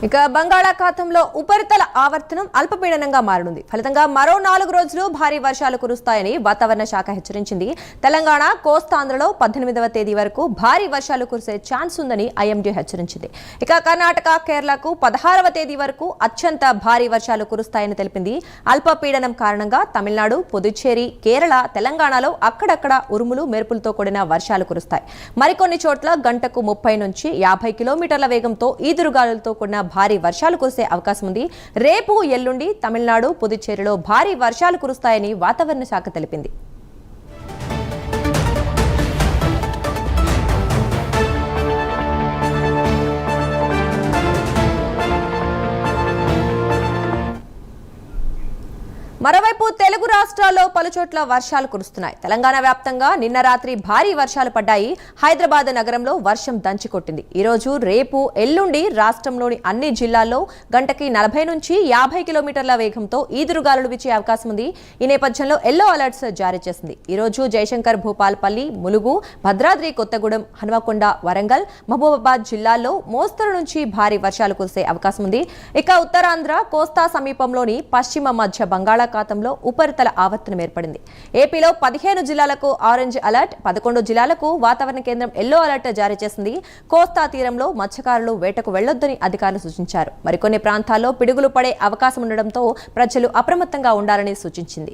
ఇక బంగాళాఖాతంలో ఉపరితల ఆవర్తనం అల్పపీడనంగా మారనుంది. ఫలితంగా మరో 4 రోజులు భారీ వర్షాలు కురుస్తాయని వాతావరణ శాఖ హెచ్చరించింది. తెలంగాణ, కోస్తాంధ్రలో 18వ తేదీ వరకు భారీ వర్షాలు కురిసే ఛాన్స్ ఉందని ఐఎండీ హెచ్చరించింది. ఇక కర్ణాటక, కేరళకు 16వ తేదీ వరకు అత్యంత భారీ వర్షాలు కురుస్తాయని తెలిపింది. అల్పపీడనం కారణంగా తమిళనాడు, పుదుచ్చేరి, కేరళ, తెలంగాణలో అక్కడక్కడ ఉరుములు, మెరుపులతో కూడిన వర్షాలు కురుస్తాయి. మరికొన్ని చోట్ల గంటకు 30 నుంచి 50 కిలోమీటర్ల వేగంతో ఈదురుగాలులతో కూడిన భారీ వర్షాలు కురిసే అవకాశం ఉంది. రేపు, ఎల్లుండి తమిళనాడు, పుదుచ్చేరిలో భారీ వర్షాలు కురుస్తాయని వాతావరణ శాఖ తెలిపింది. మరోవైపు తెలుగు రాష్ట్రాల్లో పలుచోట్ల వర్షాలు కురుస్తున్నాయి. తెలంగాణ వ్యాప్తంగా నిన్న రాత్రి భారీ వర్షాలు పడ్డాయి. హైదరాబాద్ నగరంలో వర్షం దంచికొట్టింది. ఈ రోజు, రేపు, ఎల్లుండి రాష్ట్రంలోని అన్ని జిల్లాల్లో గంటకి 40 నుంచి 50 కిలోమీటర్ల వేగంతో ఈదురుగాలులు వీచే అవకాశం ఉంది. ఈ నేపథ్యంలో ఎల్లో అలర్ట్స్ జారీ చేసింది. ఈ రోజు జయశంకర్, భూపాల్పల్లి, ములుగు, భద్రాద్రి కొత్తగూడెం, హన్మకొండ, వరంగల్, మహబూబాబాద్ జిల్లాల్లో మోస్తరు నుంచి భారీ వర్షాలు కురిసే అవకాశం ఉంది. ఇక ఉత్తరాంధ్ర, కోస్తా సమీపంలోని పశ్చిమ మధ్య బంగాళాఖాతంలో ఉపరితల ఆవర్తనం ఏర్పడింది. ఏపీలో 15 జిల్లాలకు ఆరెంజ్ అలర్ట్, 11 జిల్లాలకు వాతావరణ కేంద్రం ఎల్లో అలర్ట్ జారీ చేసింది. కోస్తా తీరంలో మత్స్యకారులు వేటకు వెళ్లొద్దని అధికారులు సూచించారు. మరికొన్ని ప్రాంతాల్లో పిడుగులు పడే అవకాశం ఉండడంతో ప్రజలు అప్రమత్తంగా ఉండాలని సూచించింది.